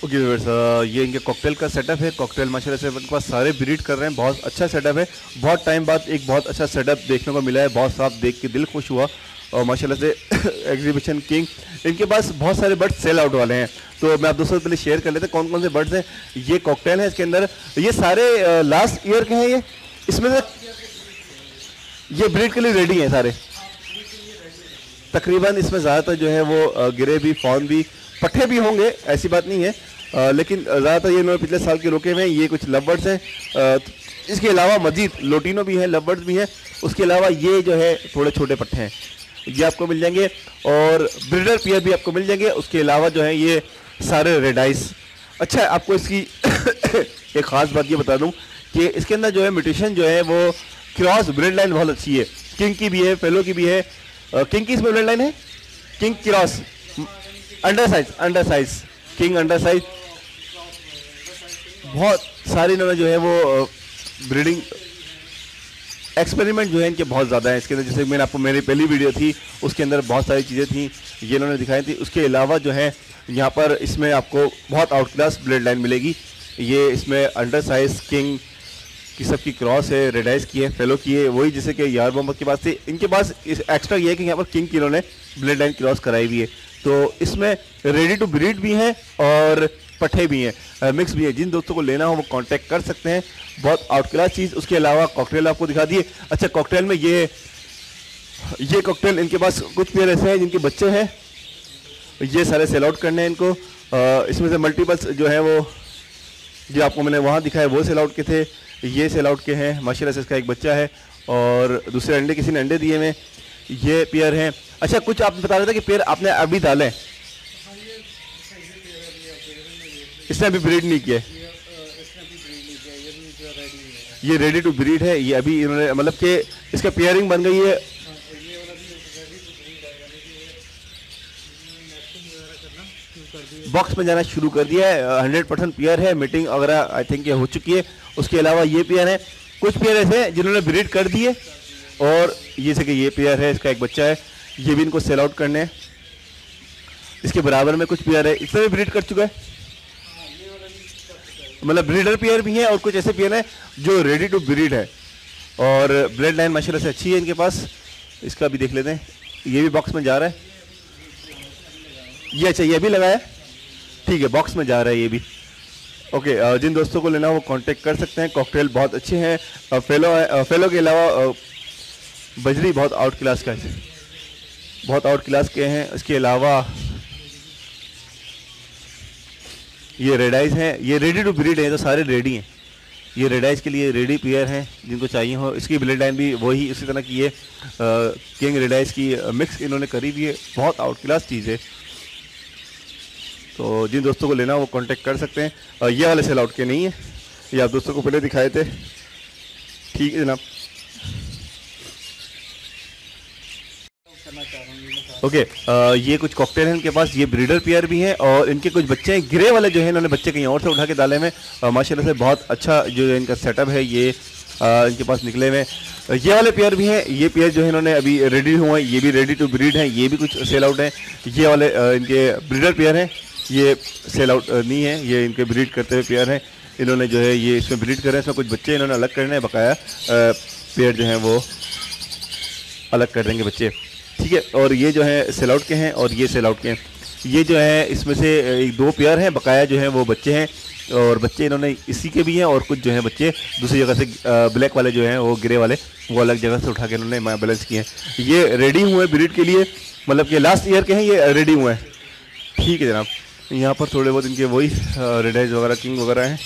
Okay viewers, ये इनके cocktail का सेटअप है। कॉकटेल माशाल्लाह से इनके पास सारे ब्रीड कर रहे हैं, बहुत अच्छा सेटअप है। बहुत टाइम बाद एक बहुत अच्छा सेटअप देखने को मिला है, बहुत साफ देख के दिल खुश हुआ। और माशाल्लाह से एग्जीबिशन किंग, इनके पास बहुत सारे बर्ड्स सेल आउट वाले हैं। तो मैं आप दोस्तों से पहले शेयर कर लेते हैं कौन कौन से बर्ड्स हैं। ये कॉकटेल है, इसके अंदर ये सारे लास्ट ईयर के हैं। ये इसमें से ये ब्रीड के लिए रेडी हैं सारे तकरीबन। इसमें ज़्यादातर जो है वो गिरे भी, फॉन भी, पट्ठे भी होंगे, ऐसी बात नहीं है। लेकिन ज़्यादातर ये इन्होंने पिछले साल के रोके हुए हैं। ये कुछ लवबर्ड्स हैं, इसके अलावा मजीद लोटिनो भी हैं, लवबर्ड्स भी हैं। उसके अलावा ये जो है थोड़े छोटे पट्ठे हैं, ये आपको मिल जाएंगे। और ब्रीडर पियर भी आपको मिल जाएंगे। उसके अलावा जो है ये सारे रेडाइस। अच्छा, आपको इसकी एक ख़ास बात ये बता दूं कि इसके अंदर जो है म्यूटेशन जो है वो क्रॉस ब्रीड लाइन बहुत अच्छी है। किंग की भी है, फेलो की भी है। किंग की इसमें ब्रीड लाइन है, king cross under size king under size. बहुत सारी इन्होंने जो है वो ब्रीडिंग एक्सपेरिमेंट जो है इनके बहुत ज़्यादा है इसके अंदर। जैसे मैंने आपको, मेरी पहली वीडियो थी उसके अंदर बहुत सारी चीज़ें थी, ये इन्होंने दिखाई थी। उसके अलावा जो है यहाँ पर इसमें आपको बहुत आउट क्लास ब्लड लाइन मिलेगी। ये इसमें अंडर साइज किंग की सबकी क्रॉस है, रेडाइस की है, फेलो की है, वही जैसे कि यार मोहम्मद के पास थी। इनके पास एक्स्ट्रा ये है कि यहाँ पर किंग की इन्होंने ब्लड लाइन क्रॉस कराई हुई है। तो इसमें रेडी टू ब्रीड भी हैं और पट्ठे भी हैं, मिक्स भी है। जिन दोस्तों को लेना हो वो कांटेक्ट कर सकते हैं, बहुत आउट क्लास चीज़। उसके अलावा कॉकटेल आपको दिखा दिए। अच्छा, कॉकटेल में ये कॉकटेल इनके पास कुछ पेयर ऐसे हैं जिनके बच्चे हैं, ये सारे सेल आउट करने हैं इनको। इसमें से मल्टीपल्स जो है वो जो आपको मैंने वहाँ दिखाया वो सेल आउट के थे, ये सेल आउट के हैं। माशाल्लाह से इसका एक बच्चा है और दूसरे अंडे किसी ने अंडे दिए हुए, ये पेयर हैं। अच्छा, कुछ आप बता रहे थे कि पेयर आपने अभी डाले हैं, इसने अभी ब्रीड नहीं किया है, ये रेडी टू ब्रीड है। ये अभी इन्होंने मतलब कि इसका पेयरिंग बन गई है। बॉक्स में जाना शुरू कर दिया है, 100% पेयर है। मीटिंग वगैरह आई थिंक ये हो चुकी है। उसके अलावा ये पेयर है, कुछ पेयर ऐसे हैं जिन्होंने ब्रीड कर दिए। और ये से कि ये पेयर है, इसका एक बच्चा है, ये भी इनको सेल आउट करने हैं। इसके बराबर में कुछ पेयर है, इसमें भी ब्रीड कर चुका है, मतलब ब्रीडर पेयर भी है। और कुछ ऐसे पेयर हैं जो रेडी टू ब्रीड है और ब्लड लाइन माशाल्लाह से अच्छी है इनके पास। इसका भी देख लेते हैं, ये भी बॉक्स में जा रहा है। ये अच्छा, ये भी लगाया है, ठीक है, बॉक्स में जा रहा है ये भी। ओके, जिन दोस्तों को लेना हो वो कांटेक्ट कर सकते हैं। कॉकटेल बहुत अच्छे हैं। फेलो के अलावा बजरी बहुत आउट क्लास का है, बहुत आउट क्लास के हैं। इसके अलावा ये रेडाइज हैं, ये रेडी टू ब्रीड है, तो सारे रेडी हैं। ये रेडाइज के लिए रेडी पेयर हैं जिनको चाहिए हो। इसकी ब्लड लाइन भी वही इसी तरह की है, किंग रेडाइज की मिक्स इन्होंने करी हुई है, बहुत आउट क्लास चीज़ है। तो जिन दोस्तों को लेना हो वो कांटेक्ट कर सकते हैं। ये वाले सेल आउट के नहीं है, ये आप दोस्तों को पहले दिखाए थे, ठीक है जनाब। ओके, ये कुछ कॉकटेल हैं इनके पास, ये ब्रीडर पेयर भी हैं और इनके कुछ बच्चे हैं। ग्रे वाले जो है इन्होंने बच्चे कहीं और से उठा के डाले में, माशाल्लाह से बहुत अच्छा जो इनका सेटअप है ये इनके पास निकले हुए। ये वाले पेयर भी हैं, ये पेयर जो है इन्होंने अभी रेडी हुए हैं, ये भी रेडी टू ब्रीड हैं, ये भी कुछ सेल आउट हैं। ये वाले इनके ब्रीडर पेयर हैं, ये सेल आउट नहीं है, ये इनके ब्रीड करते हुए पेयर हैं। इन्होंने जो है ये इसमें ब्रीड कर रहे हैं, इसमें कुछ बच्चे इन्होंने अलग करने हैं, बकाया पेयर जो हैं वो अलग कर देंगे बच्चे, ठीक है। और ये जो है सेल आउट के हैं और ये सेल आउट के हैं। ये जो है इसमें से एक दो पेयर हैं, बकाया जो है वो बच्चे हैं। और बच्चे इन्होंने इसी के भी हैं और कुछ जो है बच्चे दूसरी जगह से, ब्लैक वाले जो हैं वो ग्रे वाले वो अलग जगह से उठा के इन्होंने बैलेंस किए हैं। ये रेडी हुए ब्रीड के लिए, मतलब कि लास्ट ईयर के हैं, ये रेडी हुए हैं, ठीक है जनाब। यहाँ पर थोड़े बहुत इनके वही रेडाइज वगैरह किंग वगैरह हैं।